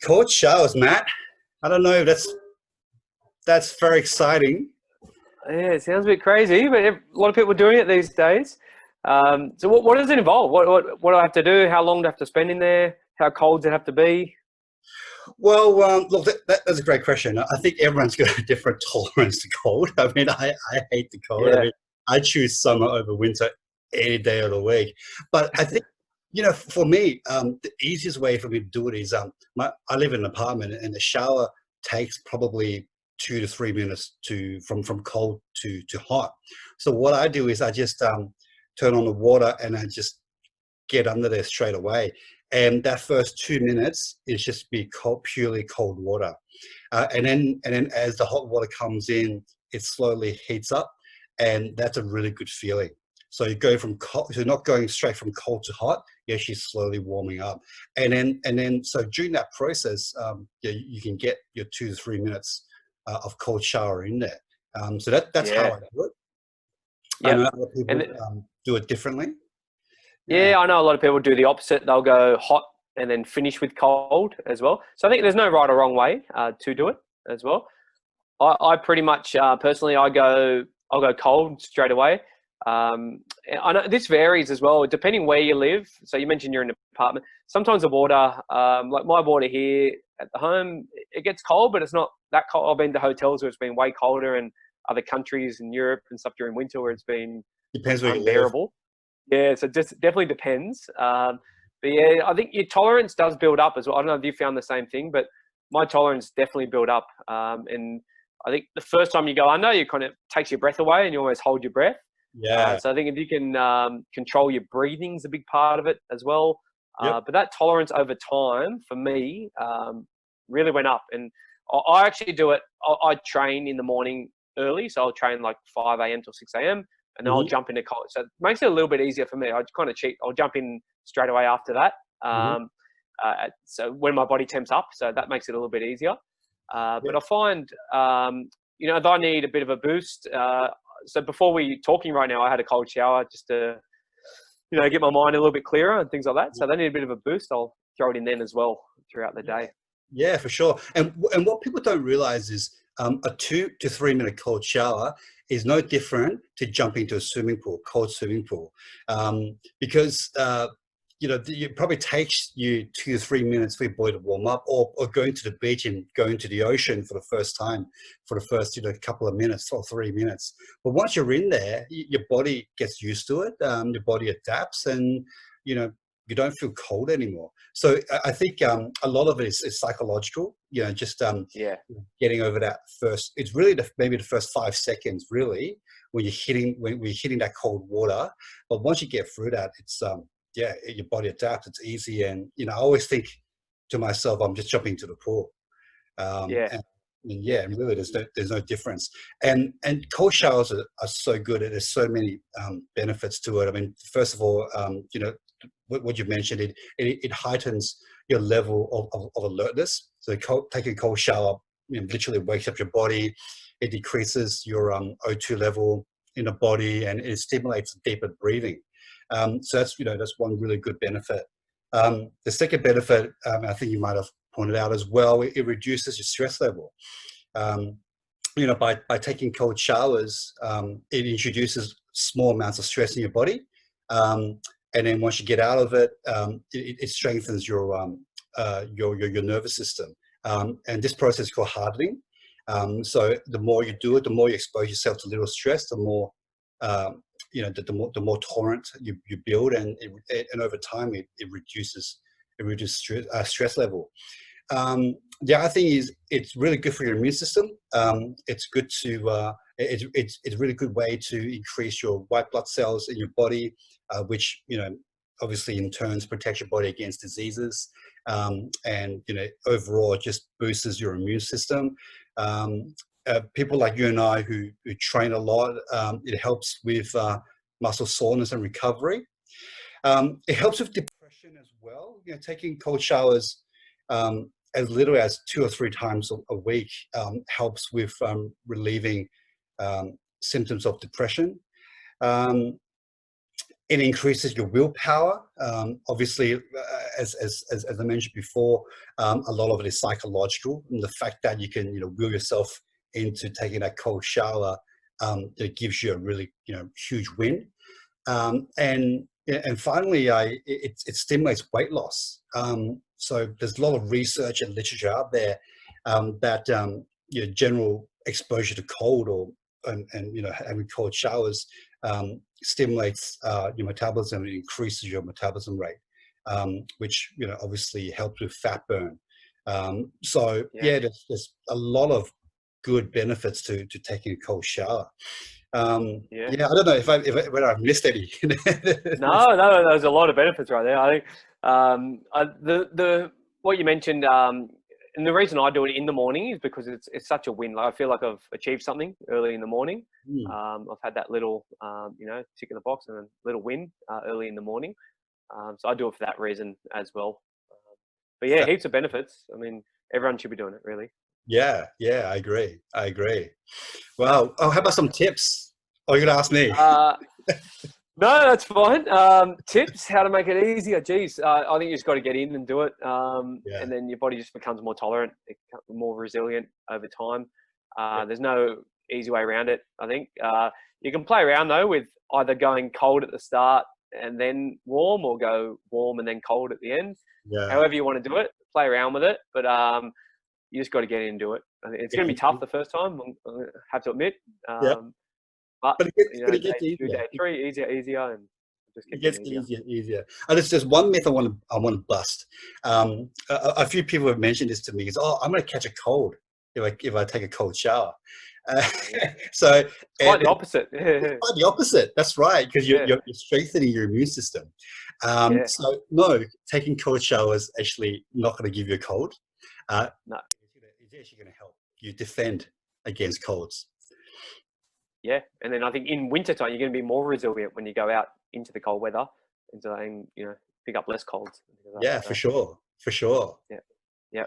Cold showers, Matt. I don't know. That's very exciting. Yeah, it sounds a bit crazy, but a lot of people are doing it these days. So what does it involve? What do I have to do? How long do I have to spend in there? How cold does it have to be? Well, look, that's a great question. I think everyone's got a different tolerance to cold. I mean, I hate the cold. I Yeah, mean, I choose summer over winter any day of the week. But I think, for me, the easiest way for me to do it is I live in an apartment, and the shower takes probably 2 to 3 minutes from cold to hot. So what I do is I just turn on the water and I just get under there straight away. And that first 2 minutes is just be cold, purely cold water, and then as the hot water comes in, it slowly heats up, and that's a really good feeling. So you go from cold, so you're not going straight from cold to hot. You're actually slowly warming up, and then so during that process, you can get your 2 to 3 minutes of cold shower in there. So that's how yeah, I do it. I know yep. other people And do it differently. Yeah. yeah, I know a lot of people do the opposite. They'll go hot and then finish with cold as well. So I think there's no right or wrong way to do it as well. I pretty much personally I'll go cold straight away. I know this varies as well depending where you live. So you mentioned you're in an apartment. Sometimes the water, like my water here at the home, it gets cold, but it's not that cold. I've been to hotels where it's been way colder, and other countries in Europe and stuff during winter where it's been like Depends where you live. unbearable. Yeah, so just definitely depends. But yeah, I think your tolerance does build up as well. I don't know if you found the same thing, but my tolerance definitely built up. And I think the first time you go under, you kind of takes your breath away and you almost hold your breath. Yeah. So I think if you can control your breathing is a big part of it as well. Yep. But that tolerance over time for me really went up. And I actually do it. I train in the morning early, so I'll train like 5 a.m. till 6 a.m. and then I'll Hmm. jump into college. So it makes it a little bit easier for me. I kind of cheat. I'll jump in straight away after that. Hmm. So when my body temps up, so that makes it a little bit easier. Yeah. But I find, if I need a bit of a boost, so before we talking right now, I had a cold shower just to, get my mind a little bit clearer and things like that. So they need a bit of a boost. I'll throw it in then as well throughout the day. Yeah, for sure. And what people don't realize is a 2 to 3 minute cold shower is no different to jumping into a swimming pool, cold swimming pool, because it probably takes you 2 to 3 minutes for your body to warm up, or going to the beach and going to the ocean for the first time for the first couple of minutes or 3 minutes. But once you're in there, your body gets used to it. Your body adapts, and you know you don't feel cold anymore. So I think a lot of it is psychological. Just Yeah. getting over that first. It's really maybe the first 5 seconds, really, when you're hitting that cold water. But once you get through that, it's your body adapts. It's easy, and I always think to myself, I'm just jumping into the pool. Yeah. And Yeah. yeah, and really, there's no difference. And cold showers are so good. There's so many benefits to it. I mean, first of all, what you mentioned, it heightens your level of alertness. So taking a cold shower, literally wakes up your body. It decreases your O2 level in the body, and it stimulates deeper breathing. So that's one really good benefit. The second benefit, I think you might have pointed out as well, it reduces your stress level. Um, by taking cold showers, it introduces small amounts of stress in your body. And then once you get out of it, it strengthens your nervous system. And this process is called hardening. So the more you do it, the more you expose yourself to little stress, the more the more tolerant you build, and over time it reduces stress level. The other thing is it's really good for your immune system. It's good to it's a really good way to increase your white blood cells in your body, which obviously in turns protects your body against diseases, and overall it just boosts your immune system. People like you and I who train a lot, it helps with muscle soreness and recovery. It helps with depression as well. Taking cold showers as little as 2 or 3 times a week helps with relieving symptoms of depression. Um, It increases your willpower. Obviously, as I mentioned before, a lot of it is psychological, and the fact that you can, will yourself into taking that cold shower, it gives you a really, huge win. And finally, it stimulates weight loss. So there's a lot of research and literature out there that general exposure to cold and having cold showers stimulates your metabolism and increases your metabolism rate, which obviously helps with fat burn. So Yeah. yeah, there's a lot of good benefits to taking a cold shower. Yeah. Yeah, I don't know if whether I've missed any. No, there's a lot of benefits right there. I think the what you mentioned, and the reason I do it in the morning is because it's such a win. Like I feel like I've achieved something early in the morning. Mm, I've had that little, tick in the box and a little win early in the morning. So I do it for that reason as well. But yeah, fa- heaps of benefits. I mean, everyone should be doing it, really. yeah, I agree. Well, oh, how about some tips? Oh, you're gonna ask me? Uh, No, that's fine. Tips, how to make it easier. Geez, I think you just got to get in and do it. Yeah, And then your body just becomes more tolerant, it becomes more resilient over time. yeah, There's no easy way around it, I think. You can play around, though, with either going cold at the start and then warm, or go warm and then cold at the end. yeah. However you want to do it, play around with it. But you just got to get in and do it. I think it's going to be tough the first time, I have to admit. Yeah. But But it day gets 2, easier. day 3, easier, and just It keep gets getting easier. easier. And there's one myth I want to bust. A few people have mentioned this to me. Is, oh, I'm going to catch a cold if I take a cold shower. Uh, Yeah. so It's quite the opposite. it's quite the opposite. That's right, because you're, Yeah, you're strengthening your immune system. yeah, So no, taking cold showers actually not going to give you a cold. Uh, no, it's actually going to help you defend against colds. yeah. And then I think in winter time you're going to be more resilient when you go out into the cold weather, and pick up less colds. And things like Yeah, that. for sure, for sure. Yeah, yeah.